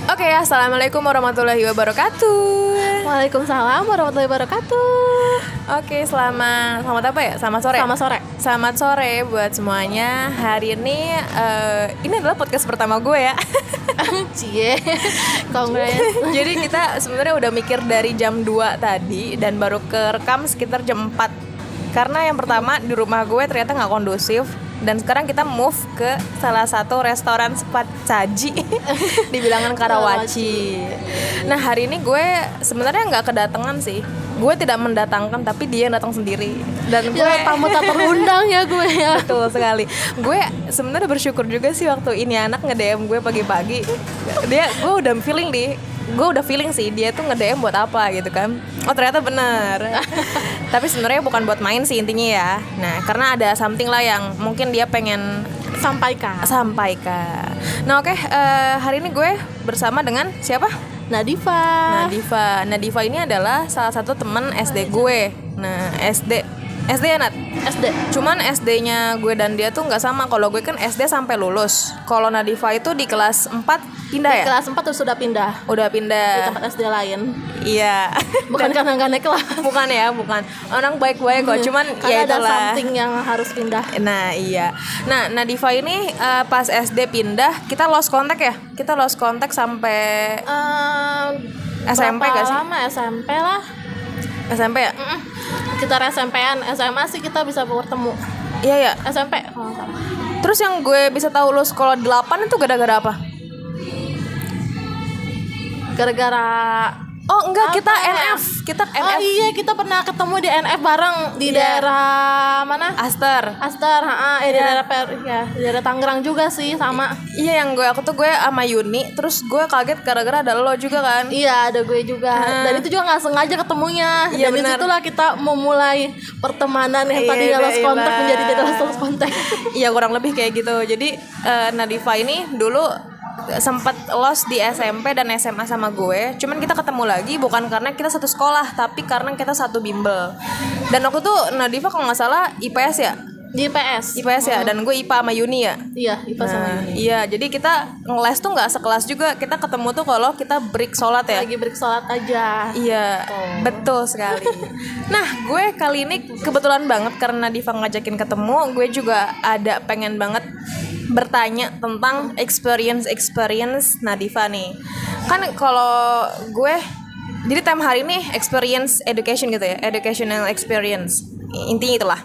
Oke, assalamualaikum warahmatullahi wabarakatuh. Waalaikumsalam warahmatullahi wabarakatuh. Oke, selamat apa ya? Selamat sore. Selamat sore. Selamat sore buat semuanya. Hari ini adalah podcast pertama gue ya. Cie. Congrats. Jadi kita sebenarnya udah mikir dari jam 2 tadi dan baru kerekam sekitar jam 4. Karena yang pertama di rumah gue ternyata nggak kondusif. Dan sekarang kita move ke salah satu restoran cepat saji di bilangan Karawaci. Nah, hari ini gue sebenarnya nggak kedatangan sih. Gue tidak mendatangkan, tapi dia yang datang sendiri. Dan gue tamu tak terundang ya gue ya. Betul sekali. Gue sebenarnya bersyukur juga sih waktu ini anak nge-DM gue pagi-pagi. Gue udah feeling sih dia tuh nge-DM buat apa gitu kan. Oh, ternyata benar. Tapi sebenarnya bukan buat main sih intinya ya. Nah, karena ada something lah yang mungkin dia pengen sampaikan. Nah, oke, hari ini gue bersama dengan siapa? Nadifa Ini adalah salah satu teman SD gue. Nah, SD ya Nat? SD. Cuman SD-nya gue dan dia tuh nggak sama. Kalau gue kan SD sampai lulus. Kalau Nadifa itu di kelas 4 pindah ya? Di kelas 4 tuh sudah pindah. Udah pindah. Di tempat SD lain. Iya. Bukan karena nggak naik kelas. Bukan. Orang baik-baik kok. Cuman ya ada itulah. something yang harus pindah. Nah, iya. Nah, Nadifa ini pas SD pindah, kita lost contact ya? Kita lost contact sampai SMP gak sih? Lama SMP lah. SMP ya? Sekitar SMP-an. SMA sih kita bisa bertemu. Iya ya. SMP. Terus yang gue bisa tahu lo sekolah 8 itu gara-gara apa? Gara-gara kita NF. Oh iya, kita pernah ketemu di NF bareng di daerah mana? Aster. Di daerah di daerah Tangerang juga sih sama. Iya, yang gue sama Yuni, terus gue kaget gara-gara ada lo juga kan? Iya, ada gue juga. Dan itu juga nggak sengaja ketemunya. Iya, dan disitulah kita memulai pertemanan yang tadi lost contact menjadi tidak lost contact. Iya, kurang lebih kayak gitu. Jadi Nadifa ini dulu sempat lost di SMP dan SMA sama gue. Cuman kita ketemu lagi bukan karena kita satu sekolah, tapi karena kita satu bimbel. Dan waktu itu Nadifa kalau nggak salah IPS ya? Di IPS ya, dan gue IPA sama Yuni ya? Iya, IPA sama Yuni. Iya, jadi kita ngeles tuh nggak sekelas juga. Kita ketemu tuh kalau kita break sholat ya? Lagi break sholat aja. Iya, betul sekali. Nah, gue kali ini kebetulan banget karena Nadifa ngajakin ketemu. Gue juga ada pengen banget bertanya tentang experience Nadifa nih. Kan kalau gue, jadi tema hari ini experience education gitu ya, educational experience. Intinya itulah.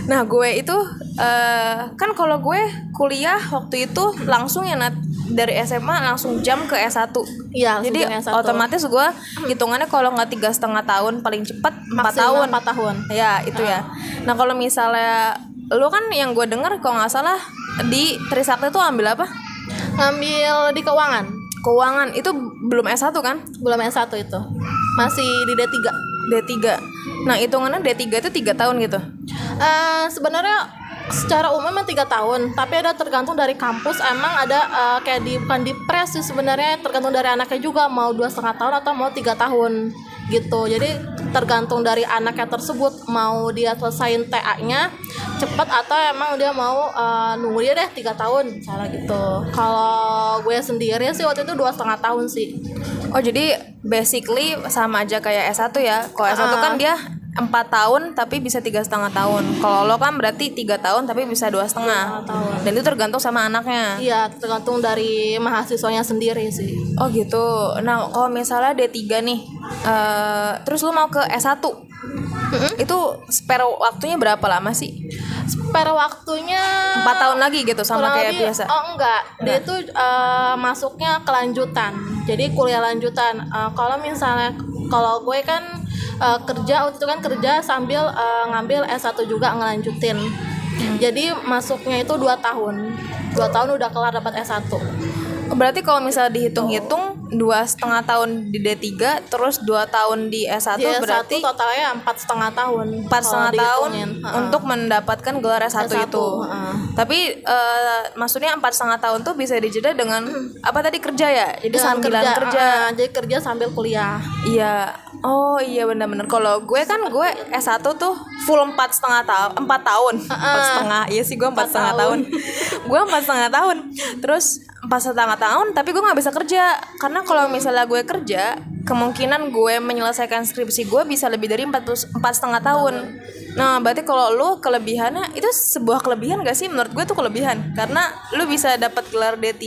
Nah, gue itu kan kalau gue kuliah waktu itu langsung ya Nat, dari SMA langsung jam ke S1. Iya, jadi S1. Otomatis gue hitungannya kalau nggak 3,5 tahun paling cepat 4 tahun. Ya itu ya. Nah, kalau misalnya lu kan yang gue dengar kalau nggak salah di Trisakti tuh ambil apa? Ngambil di keuangan. Keuangan itu belum S1 kan? Belum S1 itu. Masih di D3. Nah, hitungannya D3 itu 3 tahun gitu. Sebenarnya secara umum memang 3 tahun, tapi ada tergantung dari kampus. Emang ada kayak bukan di press sih sebenarnya, tergantung dari anaknya juga mau 2,5 tahun atau mau 3 tahun gitu. Jadi tergantung dari anaknya tersebut mau dia selesain TA-nya cepat atau emang dia mau nunggu dia deh 3 tahun misalnya gitu. Kalau gue sendiri sih waktu itu 2,5 tahun sih. Oh, jadi basically sama aja kayak S1 ya. Kalau S1 kan dia 4 tahun tapi bisa 3,5 tahun. Kalau lo kan berarti 3 tahun tapi bisa 2,5 tahun. Dan itu tergantung sama anaknya. Iya, tergantung dari mahasiswanya sendiri sih. Oh gitu. Nah, kalau misalnya D3 nih, terus lo mau ke S1, itu spare waktunya berapa lama sih? Spare waktunya 4 tahun lagi gitu sama kayak biasa? Oh enggak, dia itu masuknya kelanjutan. Jadi kuliah lanjutan. Kalau misalnya kalau gue kan kerja waktu itu kan kerja sambil ngambil S1 juga ngelanjutin. Jadi masuknya itu 2 tahun. 2 tahun udah kelar dapat S1. Berarti kalau misalnya dihitung-hitung 2,5 tahun di D3 terus 2 tahun di S1, di S1 berarti totalnya 4,5 tahun. 4,5 tahun untuk mendapatkan gelar S1 itu. Tapi maksudnya 4,5 tahun tuh bisa dijeda dengan apa tadi, kerja ya? Jadi sambilan kerja. Jadi kerja sambil kuliah. Iya. Oh iya, benar-benar. Kalau gue kan gue S1 tuh full 4,5 tahun, 4 tahun. 4,5. Iya sih, gue 4,5 tahun. Gue 4,5 tahun. Terus 4,5 tahun tapi gue nggak bisa kerja, karena kalau misalnya gue kerja kemungkinan gue menyelesaikan skripsi gue bisa lebih dari 4,5 tahun. Nah berarti kalau lu kelebihannya itu sebuah kelebihan gak sih? Menurut gue tuh kelebihan, karena lu bisa dapat gelar D3,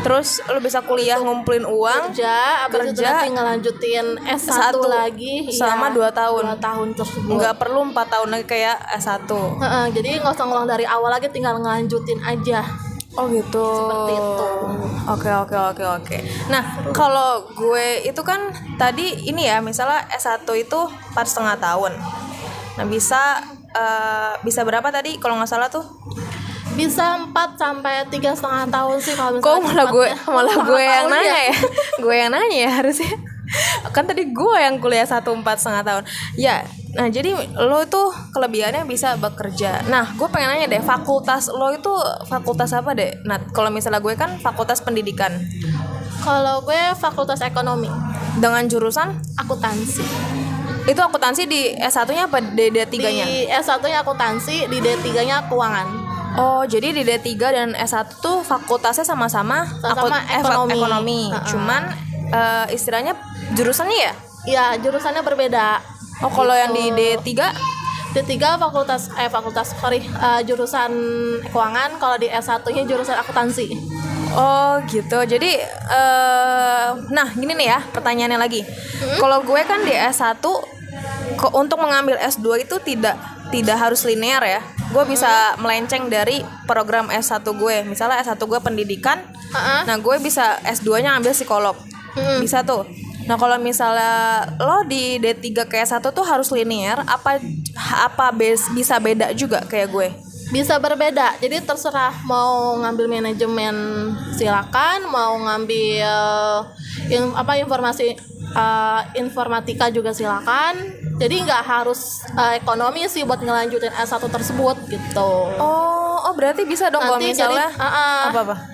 terus lu bisa kuliah ngumpulin uang, abis itu nanti ngelanjutin S1 lagi selama 2 tahun 2 tahun tersebut. nggak perlu 4 tahun lagi kayak S1. Jadi nggak usah ngulang dari awal lagi, tinggal ngelanjutin aja. Oh gitu. Seperti itu. Oke. Nah kalau gue itu kan tadi ini ya, misalnya S1 itu 4,5 tahun. Nah bisa berapa tadi kalau nggak salah tuh? Bisa 4 sampai 3,5 tahun sih kalau Kok misalnya malah gue yang tahun nanya ya? Gue yang nanya ya harusnya. Kan tadi gue yang kuliah 4,5 tahun. Ya, nah jadi lo tuh kelebihannya bisa bekerja. Nah, gue pengen nanya deh, fakultas lo itu fakultas apa deh? Nah, kalau misalnya gue kan fakultas pendidikan. Kalau gue fakultas ekonomi Dengan jurusan akuntansi. itu akuntansi di S1-nya apa D3-nya? Di S1-nya akuntansi, di D3-nya keuangan. Oh, jadi di D3 dan S1 tuh fakultasnya sama-sama ekonomi. Cuman istilahnya jurusannya ya? Iya, jurusannya berbeda. Oh, kalau yang di D3 jurusan keuangan, kalau di S1-nya jurusan akuntansi. Oh gitu. Jadi nah gini nih ya pertanyaannya lagi. Kalau gue kan di S1 untuk mengambil S2 itu tidak harus linear ya. Gue bisa melenceng dari program S1 gue. Misalnya S1 gue pendidikan, nah gue bisa S2-nya ambil psikolog. Bisa tuh. Nah kalau misalnya lo di D3 ke S1 tuh harus linear, bisa beda juga kayak gue? Bisa berbeda, jadi terserah mau ngambil manajemen silakan, mau ngambil informatika juga silakan. Jadi nggak harus ekonomi sih buat ngelanjutin S1 tersebut gitu. Oh berarti bisa dong kalau misalnya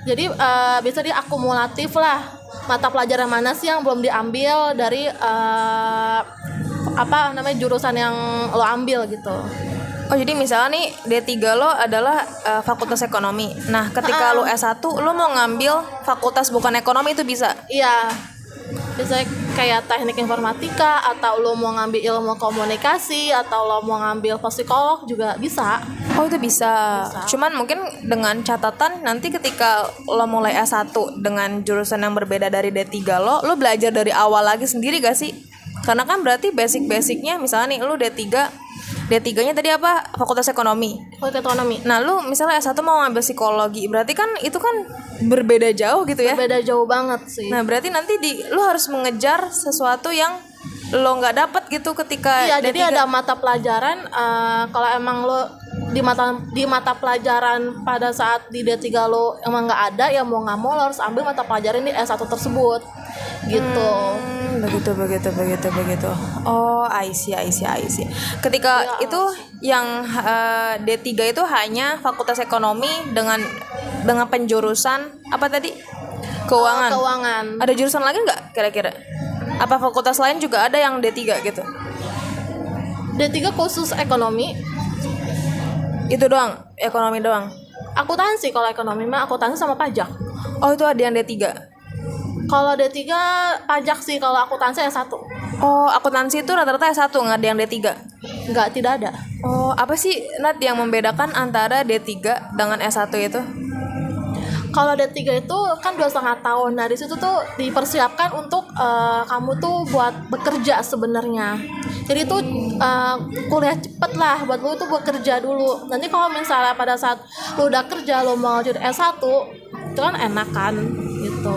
Jadi bisa diakumulatif lah, mata pelajaran mana sih yang belum diambil dari jurusan yang lo ambil gitu. Oh jadi misalnya nih D3 lo adalah fakultas ekonomi. Nah ketika lo S1 lo mau ngambil fakultas bukan ekonomi itu bisa? Iya, bisa kayak teknik informatika, atau lo mau ngambil ilmu komunikasi, atau lo mau ngambil psikolog juga bisa. Oh itu bisa. Cuman mungkin dengan catatan nanti ketika lo mulai S1 dengan jurusan yang berbeda dari D3 lo belajar dari awal lagi sendiri gak sih? Karena kan berarti basic-basicnya misalnya nih lo D3-nya tadi apa? Fakultas ekonomi. Nah lu misalnya S1 mau ngambil psikologi, berarti kan itu kan berbeda jauh gitu ya? Berbeda jauh banget sih. Nah berarti nanti lu harus mengejar sesuatu yang lo nggak dapet gitu ketika iya, D3. Jadi ada mata pelajaran kalau emang lo di mata pelajaran pada saat di D3 lo emang nggak ada, ya mau nggak mau lo harus ambil mata pelajaran di S1 tersebut gitu. Begitu. Oh, I see. Ketika ya, itu yang D3 itu hanya fakultas ekonomi dengan penjurusan apa tadi? Keuangan. Ada jurusan lagi nggak kira-kira? Apa fakultas lain juga ada yang D3 gitu? D3 khusus ekonomi. Itu doang, ekonomi doang. Akuntansi, kalau ekonomi mah akuntansi sama pajak. Oh, itu ada yang D3. Kalau D3 pajak sih, kalau akuntansi S1. Oh, akuntansi itu rata-rata S1, nggak ada yang D3? Nggak, tidak ada. Oh, apa sih Nat yang membedakan antara D3 dengan S1 itu? Kalau D3 itu kan 2,5 tahun. Nah di situ tuh dipersiapkan untuk kamu tuh buat bekerja sebenarnya. Jadi tuh kuliah cepet lah buat lu tuh bekerja dulu. Nanti kalau misalnya pada saat lu udah kerja lu mau jadi S1, itu kan enak kan gitu.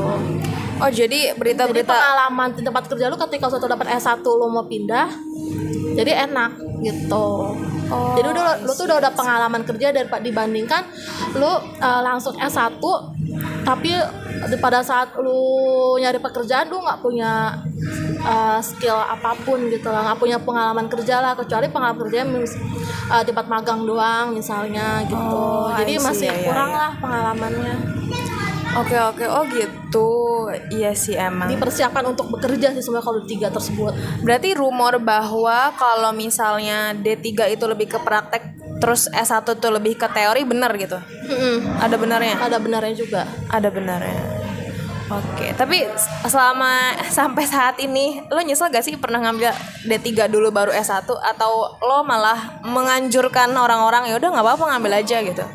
Oh jadi Jadi pengalaman di tempat kerja lu ketika suatu dapat S1 lu mau pindah, jadi enak gitu. Oh, jadi lu tuh udah pengalaman kerja dibandingkan lu langsung S1 tapi pada saat lu nyari pekerjaan lu nggak punya skill apapun gitu lah, nggak punya pengalaman kerja lah, kecuali pengalaman kerja tempat magang doang misalnya gitu. Jadi masih kurang lah pengalamannya. Oke, oh gitu. Iya sih emang. Dipersiapkan untuk bekerja sih sebenarnya kalau D3 tersebut. Berarti rumor bahwa kalau misalnya D3 itu lebih ke praktek terus S1 tuh lebih ke teori, bener gitu? Ada benarnya? Ada benarnya juga. Ada benarnya. Oke, tapi selama sampai saat ini lo nyesel gak sih pernah ngambil D3 dulu baru S1, atau lo malah menganjurkan orang-orang ya udah nggak apa-apa ngambil aja gitu?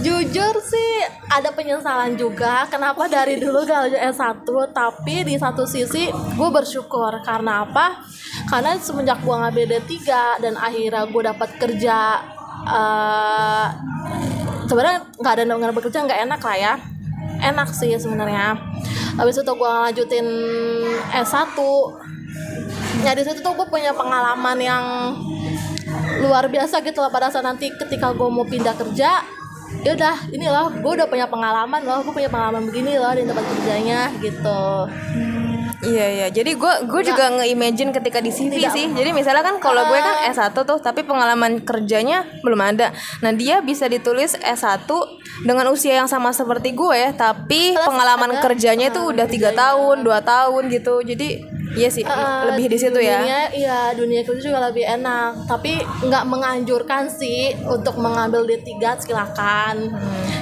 Jujur sih ada penyesalan juga kenapa dari dulu gak lanjut S1, tapi di satu sisi gue bersyukur. Karena apa? Karena semenjak gue ngambil D3 dan akhirnya gue dapat kerja, sebenarnya nggak ada bekerja nggak enak lah ya. Enak sih sebenarnya. Habis itu gue lanjutin S1. Ya di situ tuh gue punya pengalaman yang luar biasa gitu lah. Pada saat nanti ketika gue mau pindah kerja, ya udah inilah gue udah punya pengalaman loh, gue punya pengalaman begini loh di tempat kerjanya gitu. Iya. Jadi gue juga nge-imagine ketika di CV sih. Jadi misalnya kan kalau gue kan S1 tuh, tapi pengalaman kerjanya belum ada. Nah dia bisa ditulis S1 dengan usia yang sama seperti gue, tapi pengalaman kerjanya itu udah 3 tahun, 2 tahun gitu. Jadi iya sih, lebih di situ ya. Dunia kerja juga lebih enak. Tapi nggak menganjurkan sih untuk mengambil D3, silakan.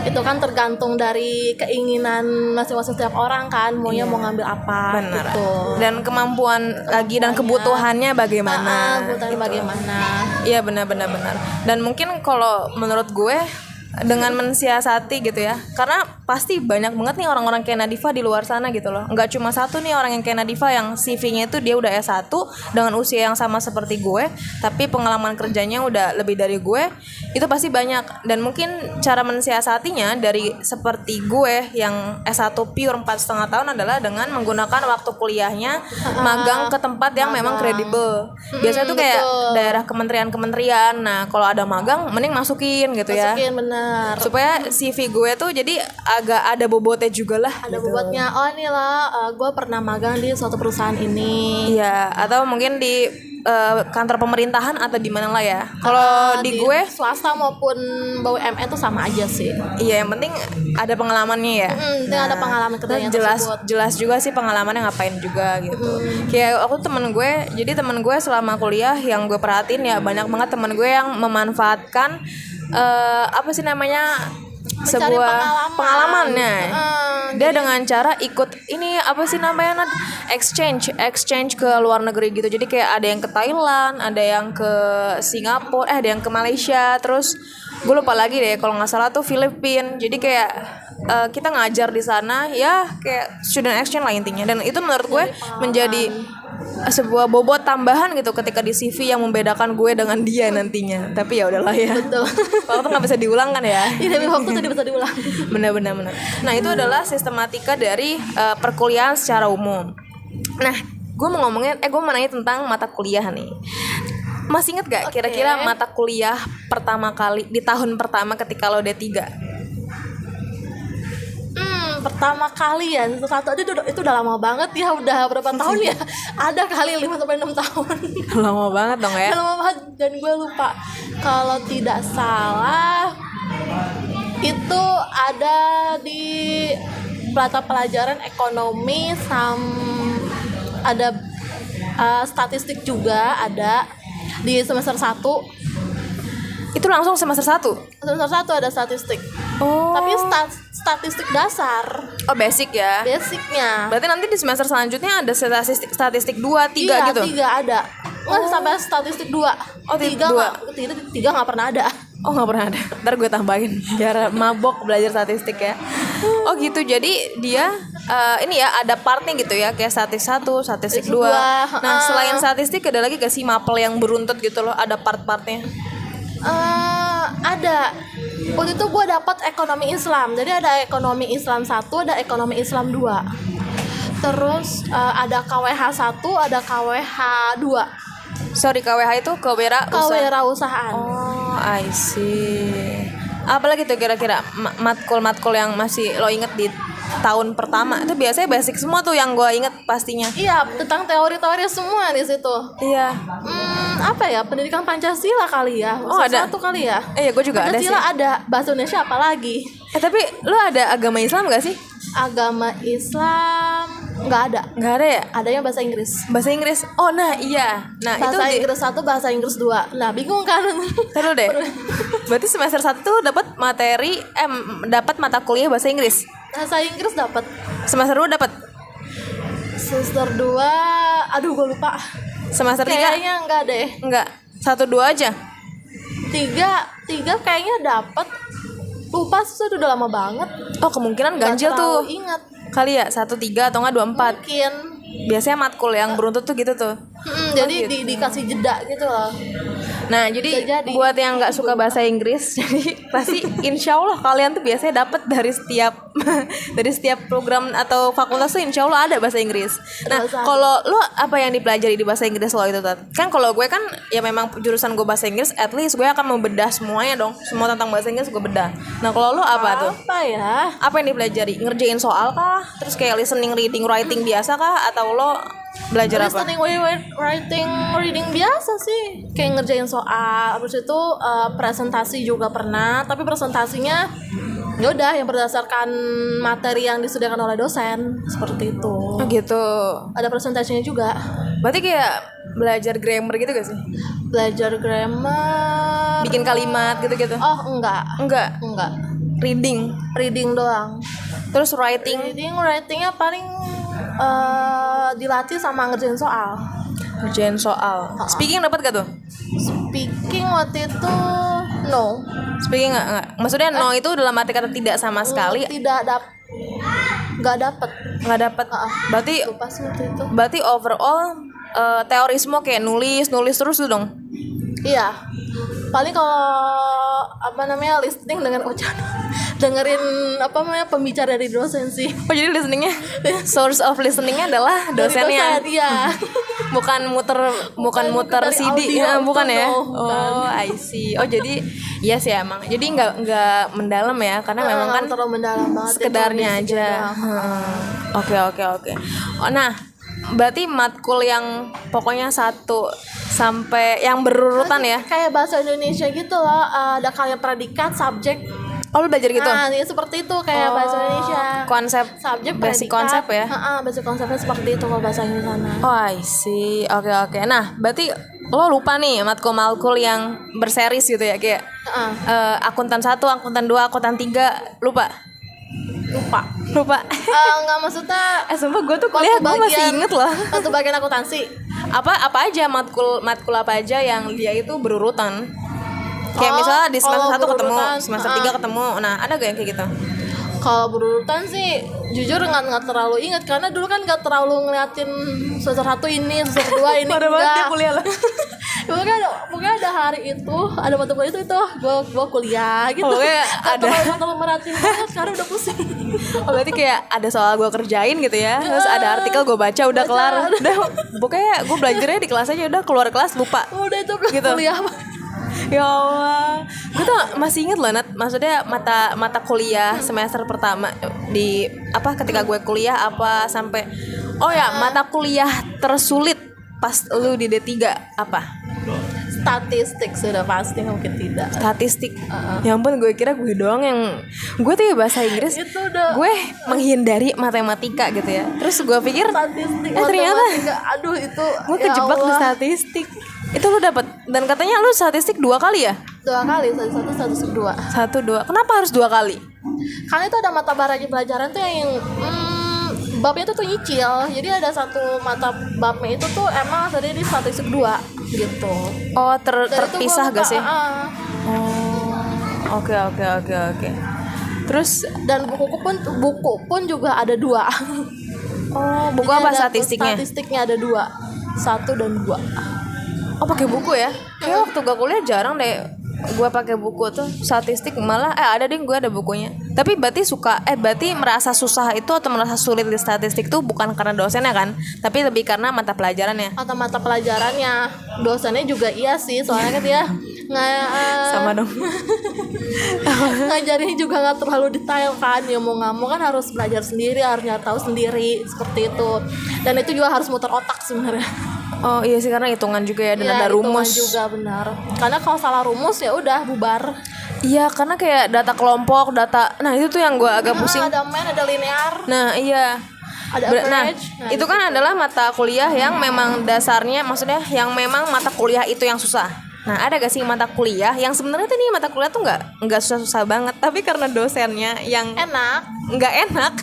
Itu kan tergantung dari keinginan masing-masing setiap orang kan, maunya mau ngambil apa. Benar. Gitu. Dan kemampuan lagi dan kebutuhannya bagaimana. Kebutuhannya gitu. bagaimana. Iya benar. Dan mungkin kalau menurut gue dengan mensiasati gitu ya, karena pasti banyak banget nih orang-orang kayak Nadifa di luar sana gitu loh. Nggak cuma satu nih orang yang kayak Nadifa yang CV-nya itu dia udah S1 dengan usia yang sama seperti gue, tapi pengalaman kerjanya udah lebih dari gue. Itu pasti banyak. Dan mungkin cara mensiasatinya dari seperti gue yang S1 pure 4,5 tahun adalah dengan menggunakan waktu kuliahnya magang ke tempat yang memang kredibel. Biasanya tuh kayak daerah kementerian-kementerian. Nah kalau ada magang mending masukin gitu ya. Masukin, bener. Supaya CV gue tuh jadi agak ada bobotnya juga lah. Ada gitu. bobotnya. Oh ini lah, gue pernah magang di suatu perusahaan ini. Iya, atau mungkin di kantor pemerintahan atau di mana lah ya. Kalau di gue swasta maupun BUMN tuh sama aja sih. iya, yang penting ada pengalamannya ya. Ada pengalaman kerjanya tersebut. Jelas juga sih pengalamannya ngapain juga gitu. Kayak aku temen gue, jadi temen gue selama kuliah yang gue perhatiin ya banyak banget temen gue yang memanfaatkan apa sih namanya, sebuah pengalamannya. Dia dengan cara ikut ini apa sih namanya, exchange ke luar negeri gitu. Jadi kayak ada yang ke Thailand, ada yang ke Singapura, ada yang ke Malaysia, terus gue lupa lagi deh kalau nggak salah tuh Filipina. Jadi kayak kita ngajar di sana ya, kayak student exchange lah intinya. Dan itu menurut gue menjadi sebuah bobot tambahan gitu ketika di CV yang membedakan gue dengan dia nantinya. Tapi ya udahlah ya. Betul. Waktu nggak bisa diulang kan ya. Iya, tapi waktu tidak bisa diulang. Benar. Nah itu adalah sistematika dari perkuliahan secara umum. Nah gue mau ngomongin, gue mau nanya tentang mata kuliah nih. Masih inget gak kira-kira mata kuliah pertama kali di tahun pertama ketika lo D3? Pertama kali ya, satu itu udah lama banget ya, udah berapa tahun ya? Ada kali 5-6 tahun. Lama banget dong ya. Lama banget, dan gue lupa. Kalau tidak salah itu ada di mata pelajaran ekonomi, ada statistik juga ada di semester 1. Itu langsung semester 1? Semester 1 ada statistik. Oh. Tapi statistik dasar. Oh basic ya. Basicnya. Berarti nanti di semester selanjutnya ada statistik 2, 3 gitu? Iya 3 ada. Nggak sampai statistik 2. Oh 3 nggak pernah ada. Oh nggak pernah ada. Ntar gue tambahin biar mabok belajar statistik ya. Oh gitu, jadi dia ini ya ada partnya gitu ya, kayak statistik 1, statistik 2. Nah selain statistik ada lagi gak sih mapel yang beruntut gitu loh, ada part-partnya? Ada. Waktu itu gue dapat ekonomi Islam. Jadi ada ekonomi Islam 1, ada ekonomi Islam 2. Terus ada KWH 1, ada KWH 2. Sorry, KWH itu kewirausahaan. Oh, I see. Apalagi tuh kira-kira matkul yang masih lo inget di tahun pertama? Itu biasanya basic semua tuh yang gue inget pastinya. Iya, tentang teori-teori semua di situ. Iya. Apa ya, pendidikan Pancasila kali ya. Oh ada. Satu kali ya. Iya, gue juga ada sih. Pancasila ada, bahasa Indonesia apalagi. Tapi lo ada agama Islam gak sih? Agama Islam nggak ada. Nggak ada ya? Adanya bahasa Inggris. Bahasa Inggris. Oh, nah iya. Nah, Bahasa itu Inggris 1, bahasa Inggris 2. Nah, bingung kan? Terus deh. Berarti semester 1 tuh dapat materi dapat mata kuliah bahasa Inggris. Bahasa Inggris dapat. Semester 2 dapat. Semester 2, aduh gue lupa. Semester 3 Kayaknya enggak deh. enggak. 1 2 aja. 3 kayaknya dapat. Lupa sih, udah lama banget. Oh, kemungkinan ganjil Nggak tuh. terlalu ingat. Kali ya 1 3 atau enggak 2 4. Mungkin. Biasanya matkul yang beruntut tuh gitu tuh. Jadi gitu. dikasih jeda gitu loh. Nah, jadi Bisa jadi. buat yang nggak suka bahasa Inggris, jadi pasti insya Allah kalian tuh biasanya dapat dari setiap dari setiap program atau fakultas tuh insya Allah ada bahasa Inggris. Nah, Terus ada. kalau lo apa yang dipelajari di bahasa Inggris lo itu, Tat? Kan kalau gue kan ya memang jurusan gue bahasa Inggris, at least gue akan membedah semuanya dong, semua tentang bahasa Inggris gue bedah. Nah, kalau lo apa tuh? Apa ya? Apa yang dipelajari? Ngerjain soal kah? Terus kayak listening, reading, writing biasa kah? Atau lo belajar apa? Listening, writing, reading biasa sih. Kayak ngerjain soal. Terus itu presentasi juga pernah. Tapi presentasinya ya udah yang berdasarkan materi yang disediakan oleh dosen, seperti itu. Oh gitu. Ada presentasinya juga. Berarti kayak belajar grammar gitu gak sih? Belajar grammar. Bikin kalimat gitu-gitu? Oh enggak. Enggak. Reading. Reading doang. Terus writing. Writingnya paling dilatih sama ngerjain soal. Ngerjain soal. Speaking dapat gak tuh? Speaking waktu itu no. Speaking enggak. Maksudnya no itu dalam arti kata tidak sama sekali. Nggak dapet. Nggak dapat. Berarti Lupa sih waktu itu. berarti overall teori semua kayak nulis terus tuh dong. Iya. Paling kalau listening dengan ucapan dengerin pembicara dari dosen sih. Oh, jadi listeningnya source of listeningnya adalah Dari dosennya. dosen, iya. bukan muter dari CD audio, ya, bukan ya? no, bukan. Oh, I see. Oh, jadi iya sih emang. Jadi nggak mendalam ya, karena memang kan terlalu mendalam banget. sekedarnya Itu aja. Oke. Oh, nah, berarti matkul yang pokoknya 1 sampai yang berurutan ya? Kayak bahasa Indonesia gitu loh, ada kalimat predikat, subjek. Oh, lu belajar gitu? Nah, ya seperti itu kayak bahasa Indonesia. Konsep, Subjek, basic predikat. konsep ya? Basic konsepnya seperti itu kalau bahasa Inggris sana. Oh, I see. Oke. Nah, berarti lo lupa nih matkul yang berseris gitu ya, kayak akuntan 1, akuntan 2, akuntan 3, lupa. Lupa. Nggak, maksudnya Sumpah gue tuh kuliah gue masih inget loh. Waktu bagian akuntansi. Apa aja matkul apa aja yang dia itu berurutan. Kayak Oh, misalnya di semester 1 kalau ketemu, berurutan, semester 3 ketemu. Nah, ada gak yang kayak gitu? Kalau berurutan sih jujur nggak terlalu ingat, karena dulu kan nggak terlalu ngeliatin semester 1 ini, semester 2 ini. Parah banget dia kuliah lah. Pokoknya ada hari itu, ada mata kuliah itu gue kuliah gitu. Pokoknya ada. Terlalu merhatiin banget, sekarang udah pusing. Oh, berarti kayak ada soal gue kerjain gitu ya. Terus ada artikel gue baca udah kelar. Udah, pokoknya gue belajarnya di kelas aja, udah keluar kelas lupa. Udah itu Gitu. kuliah. Ya Allah, gue tuh masih inget loh, Nat. Maksudnya mata kuliah semester pertama di ketika gue kuliah sampai mata kuliah tersulit pas lu di D3 apa? Statistik sudah pasti, mungkin tidak. Statistik. Ya ampun, gue kira gue doang yang gue tuh ya bahasa Inggris. Itu udah Gue menghindari matematika gitu ya. Terus gue pikir statistik. ternyata matematika. Aduh itu. gue ya kejebak di Allah. statistik. Itu lu dapat, dan katanya lu statistik 2 kali ya? 2 kali, statistik 2. 1 2. Kenapa harus 2 kali? Karena itu ada mata pelajaran tuh yang babnya tuh nyicil. Jadi ada satu mata babnya itu tuh emang dari statistik 2 gitu. Oh, Dan itu terpisah gua gak sih? lupa, Oke. Terus dan buku pun juga ada 2. buku Jadi apa ada statistiknya? Statistiknya ada 2. 1 dan 2. Oh, pakai buku ya? Kayak waktu gue kuliah jarang deh gue pakai buku tuh statistik, malah ada deh gue ada bukunya. Tapi berarti berarti merasa susah itu atau merasa sulit di statistik tuh bukan karena dosennya kan, tapi lebih karena mata pelajarannya. Atau mata pelajarannya. Dosennya juga iya sih, soalnya kan dia Sama dong. ngajarinnya juga nggak terlalu detail kan, ya mau nggak mau kan harus belajar sendiri, harus nyari tahu sendiri seperti itu, dan itu juga harus muter otak sebenarnya. Oh iya sih, karena hitungan juga ya, dan ada hitungan rumus juga, benar, karena kalau salah rumus ya udah bubar. Iya, karena kayak data kelompok, nah itu tuh yang gue agak pusing. Ada main, ada linear. Nah iya, Ada Nah, average. Nah, itu kan adalah mata kuliah yang memang dasarnya, maksudnya yang memang mata kuliah itu yang susah. Nah, ada gak sih mata kuliah yang sebenarnya tuh nih mata kuliah tuh nggak susah-susah banget, tapi karena dosennya yang enak. nggak enak,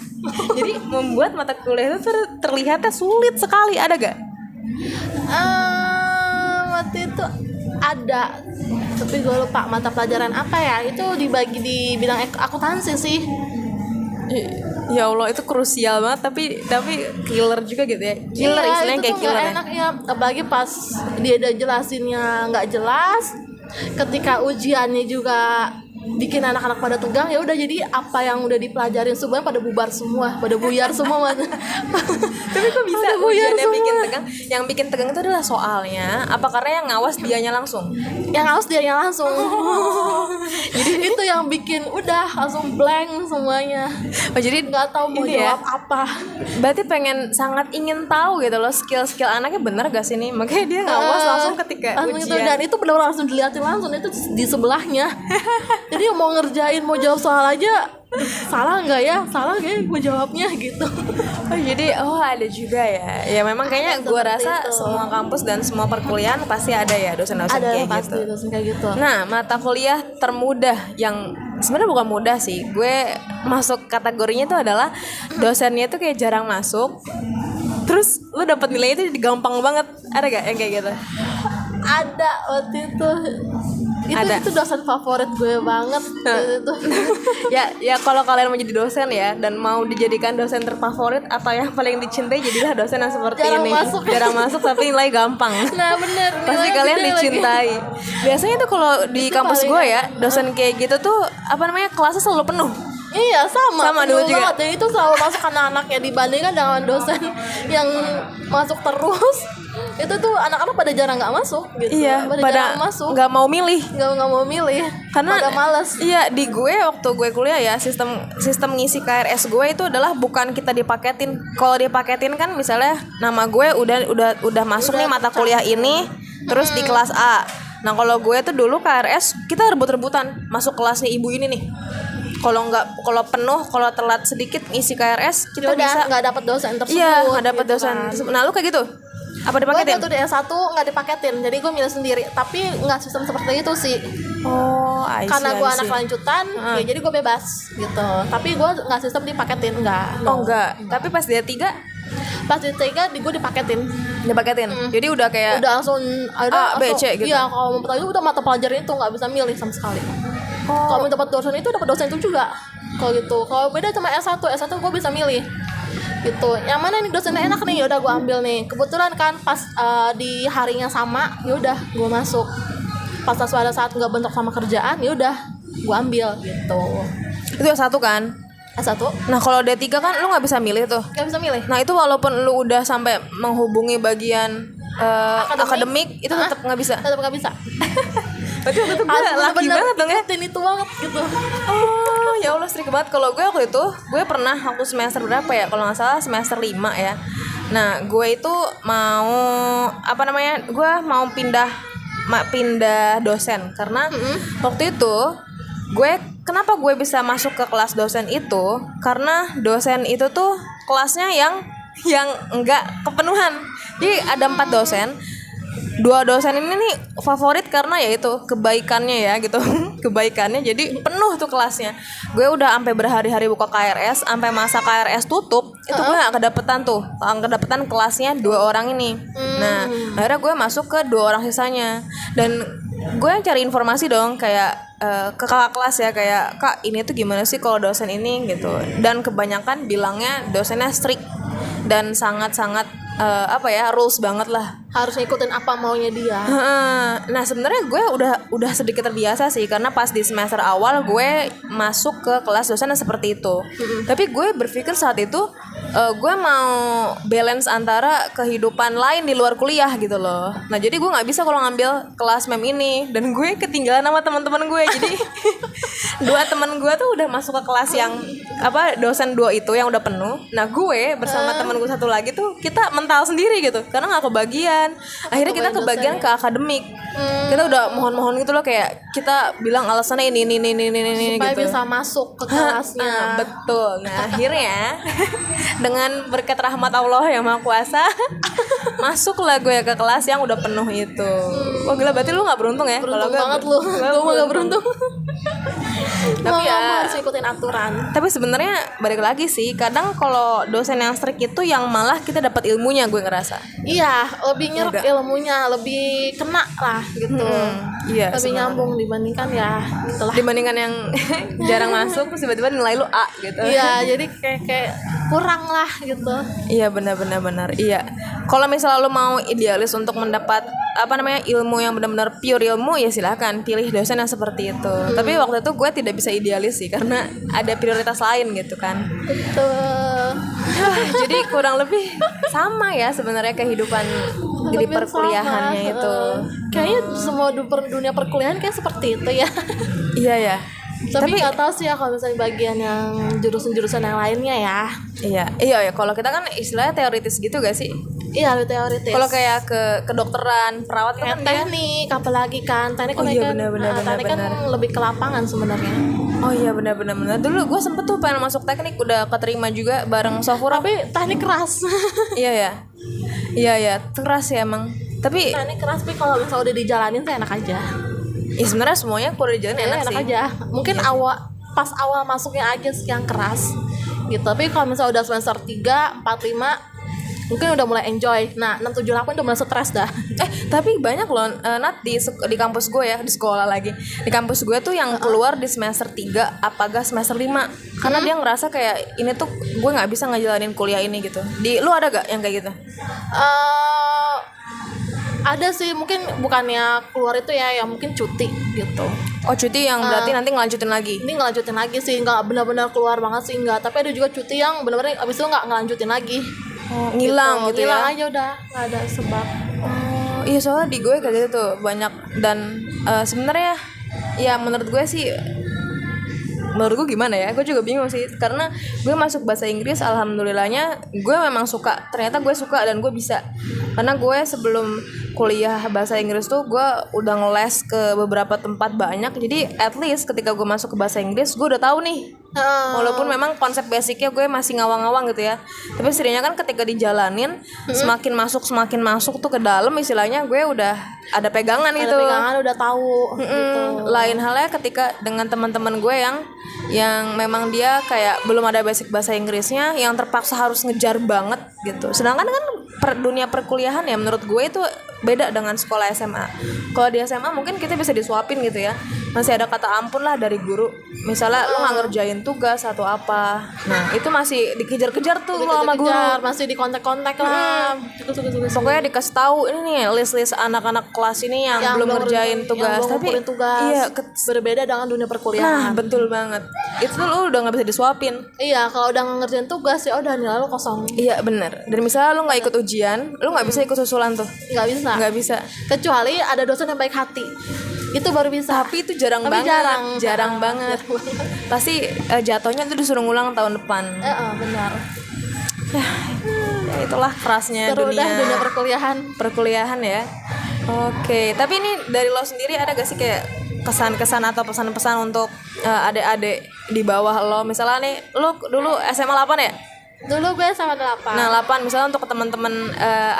jadi membuat mata kuliah itu terlihatnya sulit sekali. Ada gak? Waktu itu ada, tapi gue lupa mata pelajaran apa ya. Itu dibagi di bidang akuntansi sih. Ya Allah, itu krusial banget, tapi killer juga gitu ya. Killer, Iya, istilahnya itu kayak tuh killer nggak ya. enak ya, apalagi pas dia udah jelasinnya nggak jelas. Ketika ujiannya juga bikin anak-anak pada tegang, ya udah, jadi apa yang udah dipelajarin semuanya pada bubar semua, pada buyar semua. Tapi kok bisa Pada buyar ujiannya semua. bikin tegang? Yang bikin tegang itu adalah soalnya. Apa karena yang ngawas dianya langsung? Yang harus dia yang langsung. Jadi itu yang bikin udah langsung blank semuanya, Oh, jadi nggak tahu mau ini ya, jawab apa. berarti sangat ingin tahu gitu loh skill anaknya bener gak sih nih, makanya dia ngawas langsung ketika Langsung itu, ujian. dan itu benar-benar langsung dilihatin langsung, itu di sebelahnya. Jadi mau ngerjain, mau jawab soal aja, salah nggak ya gue jawabnya gitu. Oh, jadi ada juga ya. Ya memang kayaknya Ada gue seperti rasa itu. semua kampus dan semua perkuliahan pasti ada ya dosen-dosen Ada kayak pasti gitu. dosen kayak gitu. Nah, mata kuliah termudah yang sebenarnya bukan mudah sih. Gue masuk kategorinya itu adalah dosennya itu kayak jarang masuk. Terus lu dapat nilai itu gampang banget. Ada gak yang kayak gitu? Ada waktu itu. Ada. Itu dosen favorit gue banget itu. Ya kalau kalian mau jadi dosen ya dan mau dijadikan dosen terfavorit atau yang paling dicintai, jadilah dosen yang seperti Jarang ini. masuk. Jarang masuk tapi nilai gampang. Nah bener, Pasti nilainya kalian gede lagi. dicintai. Biasanya tuh kalau di Itu kampus paling gue ya, dosen kayak gitu tuh apa namanya, kelasnya selalu penuh. Iya sama dulu penuh juga. banget. Dan itu selalu masuk anak-anaknya, dibandingkan dengan dosen yang masuk terus. Itu tuh anak-anak pada jarang nggak masuk gitu. Iya, pada pada jarang masuk, nggak mau milih. nggak mau milih Karena pada males. Iya, di gue waktu gue kuliah ya, sistem ngisi KRS gue itu adalah bukan kita dipaketin. Kalau dipaketin kan misalnya nama gue udah masuk nih mata kuliah ini, terus di kelas A. Nah, kalau gue tuh dulu KRS kita rebut-rebutan masuk kelasnya ibu ini nih. Kalau penuh, kalau telat sedikit ngisi KRS, kita Udah bisa. nggak dapat dosen tersebut. Iya, nggak dapat gitu dosen. kan. Nah, lu kayak gitu? Apa Gue dipaketin? waktu di S1 nggak dipaketin, jadi gue milih sendiri. Tapi nggak sistem seperti itu sih. Oh, Karena gue anak lanjutan, ya jadi gue bebas gitu. Tapi gue nggak sistem dipaketin, nggak. Oh, enggak. Tapi pas dia 3 Pas di T3 gue dipaketin. dipaketin. Jadi udah kayak Udah langsung A, ada B, C gitu. Iya, kalau mau itu udah mata pelajaran itu nggak bisa milih sama sekali. Kalau mau dapat dosen itu dapat dosen itu juga. Kalau gitu. Kalau beda sama S1 gue bisa milih. Gitu. Yang mana nih dosennya enak nih, yaudah gue ambil nih. Kebetulan kan pas di harinya sama, yaudah gue masuk. Pas pada saat nggak bentrok sama kerjaan, yaudah gue ambil gitu. itu S1 kan? S1 Nah, kalau D3 kan lu nggak bisa milih tuh. nggak bisa milih. Nah, itu walaupun lu udah sampai menghubungi bagian akademik itu tetap nggak bisa. Tetap nggak bisa. Berarti waktu itu gue Harus laki bener-bener banget dong ya. ikutin itu banget gitu. Oh, ya Allah, strik banget. Kalau gue waktu itu, gue pernah waktu semester berapa ya? Kalau nggak salah semester 5 ya. Nah, gue itu mau apa namanya? Gue mau pindah dosen karena waktu itu kenapa gue bisa masuk ke kelas dosen itu? Karena dosen itu tuh kelasnya yang enggak kepenuhan. Jadi ada 4 dosen. 2 dosen ini nih favorit karena ya itu kebaikannya ya gitu. Kebaikannya jadi penuh tuh kelasnya. Gue udah sampai berhari-hari buka KRS, sampai masa KRS tutup, itu gue gak kedapetan kelasnya 2 orang ini. Nah, akhirnya gue masuk ke 2 orang sisanya. Dan gue yang cari informasi dong kayak ke kakak kelas ya, kayak kak ini tuh gimana sih kalau dosen ini gitu. Dan kebanyakan bilangnya dosennya strict dan sangat-sangat rules banget lah. Harus ngikutin apa maunya dia. Nah, sebenarnya gue udah sedikit terbiasa sih karena pas di semester awal gue masuk ke kelas dosen yang seperti itu. Tapi gue berpikir saat itu gue mau balance antara kehidupan lain di luar kuliah gitu loh. Nah, jadi gue nggak bisa kalau ngambil kelas mem ini dan gue ketinggalan sama teman-teman gue. Jadi 2 teman gue tuh udah masuk ke kelas yang dosen 2 itu yang udah penuh. Nah, gue bersama teman gue satu lagi tuh kita mental sendiri gitu karena nggak kebagian. Akhirnya kita kebagian ke akademik. Kita udah mohon-mohon gitu loh, kayak kita bilang alasannya ini supaya gitu. bisa masuk ke kelasnya. Betul. Nah, dengan berkat rahmat Allah yang Maha Kuasa masuklah gue ke kelas yang udah penuh itu. Wah gila, berarti lu nggak beruntung ya? Beruntung gue banget lu. Gue gak beruntung. Tapi ya harus ikutin aturan. tapi sebenarnya balik lagi sih, kadang kalau dosen yang strict itu yang malah kita dapat ilmunya, gue ngerasa. Iya, lebih nyerap Agak. ilmunya, lebih kena lah gitu. Iya, Lebih sebenarnya. nyambung dibandingkan ya gitulah. Dibandingkan yang jarang masuk terus tiba-tiba nilai lu A gitu. Iya, jadi kayak kurang lah gitu. Iya benar. Iya. Kalau misalnya lu mau idealis untuk mendapat ilmu yang benar-benar pure ilmu, ya silakan pilih dosen yang seperti itu. Tapi waktu itu gue tidak bisa idealis sih karena ada prioritas lain gitu kan. Betul. Jadi kurang lebih sama ya sebenarnya kehidupan di Hampir perkuliahannya sama. itu. Kayaknya semua dunia perkuliahan kayak seperti itu ya. Iya ya. Tapi nggak tahu sih ya kalau misalnya bagian yang jurusan-jurusan yang lainnya ya. Iya. Kalau kita kan istilahnya teoritis gitu gak sih? Iya, lebih teoritis. Kalau kayak ke kedokteran, perawat kayak kan dia. teknik, apalagi kan teknik Oh iya, kan, teknik kan lebih ke lapangan sebenarnya. Oh iya benar. Dulu gue sempet tuh pengen masuk teknik, udah keterima juga bareng Sofura. Tapi teknik keras. Iya ya, keras ya emang. Tapi teknik keras, tapi kalau misalnya udah dijalanin tuh enak aja. ya sebenarnya semuanya kalau dijalani enak sih. Aja. Mungkin pas awal masuknya aja sih yang keras gitu. Tapi kalau misalnya udah semester 3, 4, 5 mungkin udah mulai enjoy. Nah, 6, 7, 8 udah mulai stres dah. Tapi banyak loh Nat di kampus gue ya, di sekolah lagi. Di kampus gue tuh yang keluar di semester 3 apakah semester 5 karena dia ngerasa kayak ini tuh gue nggak bisa ngejalanin kuliah ini gitu. Lu ada gak yang kayak gitu? Ada sih, mungkin bukannya keluar itu ya, yang mungkin cuti gitu. Oh cuti yang berarti nanti ngelanjutin lagi. Ini ngelanjutin lagi sih, nggak benar-benar keluar banget sih, nggak. Tapi ada juga cuti yang benar-benar abis itu nggak ngelanjutin lagi. Ngilang gitu Ngilang ya. aja udah, nggak ada sebab. Oh, iya soalnya di gue kayak gitu tuh banyak. Dan sebenarnya ya menurut gue gimana ya, gue juga bingung sih karena gue masuk bahasa Inggris, alhamdulillahnya gue memang suka, ternyata gue suka dan gue bisa. Karena gue sebelum kuliah bahasa Inggris tuh gue udah ngeles ke beberapa tempat banyak, jadi at least ketika gue masuk ke bahasa Inggris gue udah tahu nih. Walaupun memang konsep basicnya gue masih ngawang-ngawang gitu ya, tapi setidaknya kan ketika dijalanin semakin masuk tuh ke dalam, istilahnya gue udah ada pegangan gitu. Ada pegangan, udah tahu gitu. Lain halnya ketika dengan teman-teman gue yang memang dia kayak belum ada basic bahasa Inggrisnya, yang terpaksa harus ngejar banget gitu. Sedangkan kan dunia perkuliahan ya menurut gue itu beda dengan sekolah SMA. Kalau di SMA mungkin kita bisa disuapin gitu ya, masih ada kata ampun lah dari guru. Misalnya lu nggak ngerjain tugas atau apa, nah itu masih dikejar-kejar tuh lo sama guru. Masih di kontak-kontak lah. Pokoknya dikasih tahu ini nih list anak-anak kelas ini yang belum ngerjain tugas, tapi tugas. iya berbeda dengan dunia nah perkuliahan. betul banget, itu lu udah nggak bisa disuapin. Iya, kalau udah ngerjain tugas ya udah nilai lu kosong. Iya bener. Dan misalnya lu nggak ikut ujian, lu nggak bisa ikut susulan tuh, Nggak bisa. Kecuali ada dosen yang baik hati, itu baru bisa. tapi itu jarang banget. Jarang banget. Pasti jatuhnya tuh disuruh ngulang tahun depan. Benar. Ya, itulah kerasnya Seru dah dunia perkuliahan ya. Oke, tapi ini dari lo sendiri ada gak sih kayak kesan-kesan atau pesan-pesan untuk adik-adik di bawah lo? Misalnya nih, lo dulu SMA 8 ya? Dulu gue sama 8. Nah 8 misalnya untuk teman-teman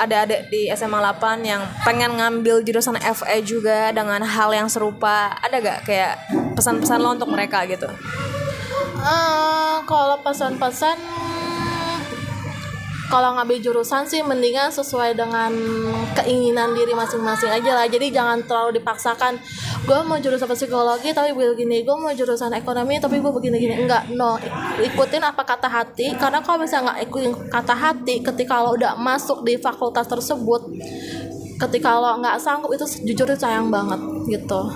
adik-adik di SMA 8 yang pengen ngambil jurusan FE juga dengan hal yang serupa, ada gak kayak pesan-pesan lo untuk mereka gitu? Kalau pesan-pesan, kalau ngambil jurusan sih mendingan sesuai dengan keinginan diri masing-masing aja lah. Jadi jangan terlalu dipaksakan. Gue mau jurusan psikologi tapi begini, gue mau jurusan ekonomi tapi gue begini-gini. Enggak, no. Ikutin apa kata hati. Karena kalau misalnya nggak ikutin kata hati, ketika lo udah masuk di fakultas tersebut, ketika lo nggak sanggup, itu jujur sayang banget gitu.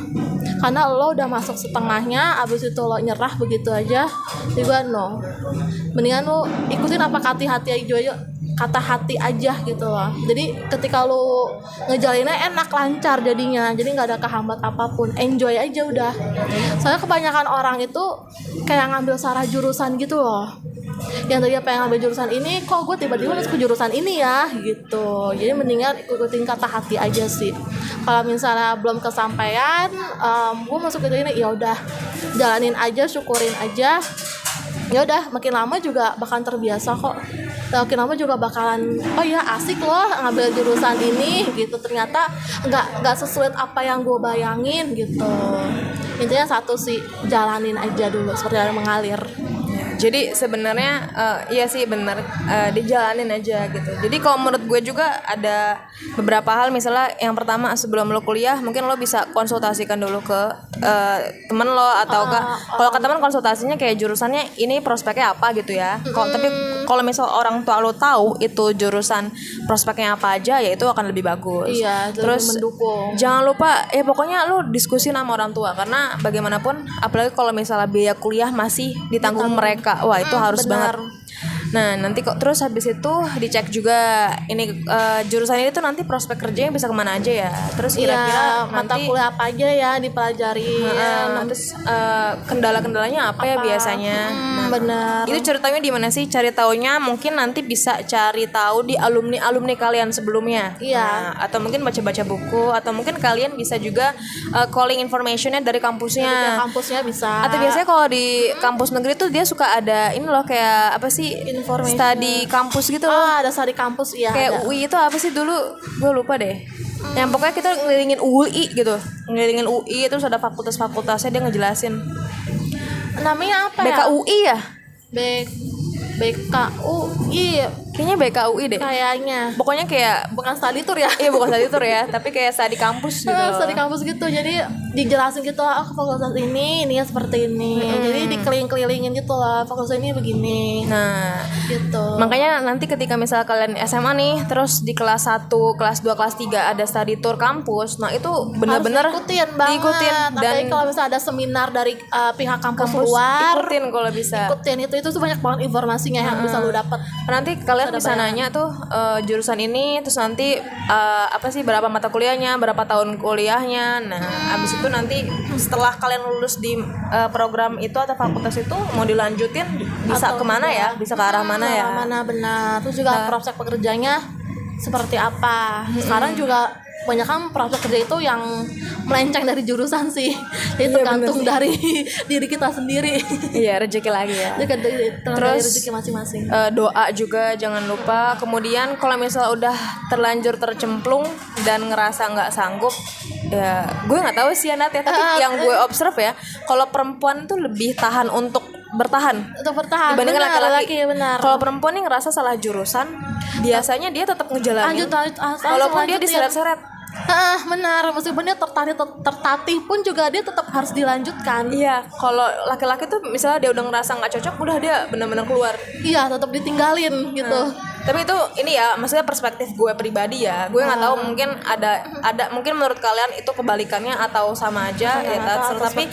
Karena lo udah masuk setengahnya, abis itu lo nyerah begitu aja, juga no. Mendingan lo ikutin apa kata hati aja gitu loh. Jadi ketika lo ngejalaninnya enak, lancar jadinya, jadi nggak ada kehambat apapun, enjoy aja udah. Soalnya kebanyakan orang itu kayak ngambil salah jurusan gitu loh. Yang tadinya pengen ngambil jurusan ini, kok gue tiba-tiba masuk ke jurusan ini ya gitu. Jadi mendingan ikutin kata hati aja sih. Kalau misalnya belum kesampaian, gue masuk ke ini, ya udah jalanin aja, syukurin aja. ya udah makin lama juga bakalan terbiasa kok. Makin lama juga bakalan oh ya asik loh ngambil jurusan ini gitu, ternyata nggak sesuai apa yang gue bayangin gitu. Intinya satu sih, jalanin aja dulu seperti yang mengalir. Jadi sebenarnya iya sih benar, dijalanin aja gitu. Jadi kalau menurut gue juga ada beberapa hal, misalnya yang pertama sebelum lo kuliah mungkin lo bisa konsultasikan dulu ke temen lo atau kalau ke teman konsultasinya kayak jurusannya ini prospeknya apa gitu ya. Tapi kalau misal orang tua lo tahu itu jurusan prospeknya apa aja ya itu akan lebih bagus. Iya, terus mendukung. Jangan lupa pokoknya lo diskusi sama orang tua, karena bagaimanapun apalagi kalau misalnya biaya kuliah masih ditanggung mereka. Wah itu harus benar. banget. Nah nanti kok terus habis itu dicek juga ini jurusan ini tuh nanti prospek kerjanya bisa kemana aja ya. Terus kira-kira mata nanti kuliah apa aja ya dipelajari. terus kendala-kendalanya apa ya biasanya. Benar. Itu ceritanya di mana sih? Cari taunya mungkin nanti bisa cari tahu di alumni kalian sebelumnya. Iya. Nah, atau mungkin baca-baca buku, atau mungkin kalian bisa juga calling informationnya dari kampusnya. Dari kampusnya bisa. Atau biasanya kalau di kampus negeri tuh dia suka ada ini loh kayak apa sih? Study kampus gitu loh. Ada study kampus ya. Kayak ada. UI itu apa sih dulu? Gue lupa deh. Yang pokoknya kita ngelilingin UI gitu. Ngelilingin UI terus ada fakultas-fakultasnya dia ngejelasin. Namanya apa ya? BKUI ya? BKUI. Kayaknya BKUI deh. Kayaknya. Pokoknya kayak Bukan study tour ya. iya bukan study tour ya, tapi kayak study kampus gitu. Study kampus gitu. Jadi dijelasin gitu lah, fakultas ini seperti ini. Jadi dikeliling-kelilingin gitu lah, fakultas ini begini. Nah, gitu. makanya nanti ketika misal kalian SMA nih, terus di kelas 1, kelas 2, kelas 3 ada study tour kampus. Nah, itu benar-benar diikutin banget. Dan kalau misalnya ada seminar dari pihak kampus luar, ikutin kalau bisa. Ikutin itu tuh banyak banget informasinya yang bisa lu dapat. Nanti kalian bisa nanya tuh jurusan ini, terus nanti apa sih berapa mata kuliahnya, berapa tahun kuliahnya. Nah, abis itu nanti setelah kalian lulus di program itu atau fakultas itu mau dilanjutin bisa Atau kemana ya? Bisa ke arah mana ya? Mana benar. Terus juga prospek pekerjaannya seperti apa. Sekarang juga banyak kan prospek kerja itu yang melenceng dari jurusan sih. Jadi tergantung dari diri kita sendiri. Iya, rezeki lagi ya. Terus dari rezeki masing-masing. Doa juga jangan lupa. Kemudian kalau misalnya udah terlanjur tercemplung dan ngerasa nggak sanggup, ya gue nggak tahu sih Nat ya. Tapi yang gue observe ya, kalau perempuan tuh lebih tahan untuk bertahan dibandingkan laki-laki. Benar. Kalau perempuan nih ngerasa salah jurusan, biasanya dia tetap ngejalanin. Walaupun dia diseret-seret. Benar, meskipun dia tertatih pun juga dia tetap harus dilanjutkan. Iya, kalau laki-laki tuh misalnya dia udah ngerasa nggak cocok, udah dia benar-benar keluar. Iya, tetap ditinggalin gitu. Tapi itu ini ya, maksudnya perspektif gue pribadi ya. Gue nggak tahu, mungkin ada mungkin menurut kalian itu kebalikannya atau sama aja ya. Tapi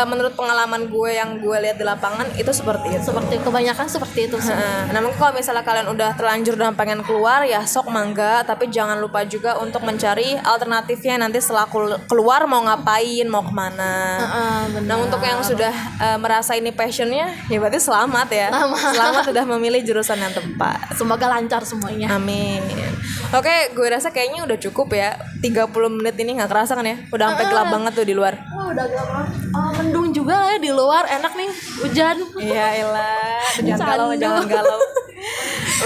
menurut pengalaman gue yang gue lihat di lapangan itu seperti itu. Seperti kebanyakan seperti itu sih. Nah, mungkin kalau misalnya kalian udah terlanjur dan pengen keluar ya sok mangga, tapi jangan lupa juga untuk mencari alternatifnya nanti setelah keluar mau ngapain, mau kemana. Nah, untuk yang sudah merasa ini passionnya, ya berarti selamat ya. Selamat sudah memilih jurusan yang tepat. Semoga lancar semuanya. Amin. Oke, gue rasa kayaknya udah cukup ya. 30 menit ini nggak kerasa kan ya? Udah sampai gelap banget tuh di luar. Udah gelap banget. Mendung juga lah ya di luar, enak nih hujan. Iya elah, jangan galau.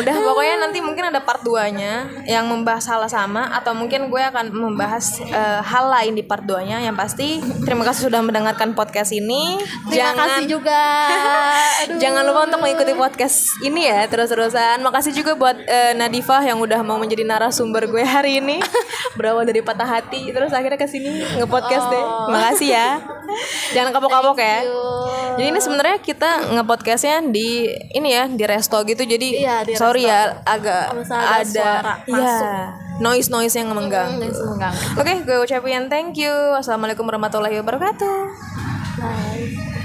Udah pokoknya nanti mungkin ada part 2-nya yang membahas hal sama, atau mungkin gue akan membahas hal lain di part 2-nya. Yang pasti terima kasih sudah mendengarkan podcast ini. Terima kasih juga. Jangan lupa untuk mengikuti podcast ini ya terus-terusan. Makasih juga buat Nadifah yang udah mau menjadi narasumber gue hari ini. Berawal dari patah hati terus akhirnya kesini nge-podcast deh. Makasih ya. Jangan kapok-kapok ya. Jadi ini sebenarnya kita nge-podcastnya di ini ya, di resto gitu. Jadi sorry ya agak ada noise yang mengganggu. Oke, gue ucapin thank you. Wassalamualaikum warahmatullahi wabarakatuh. Bye.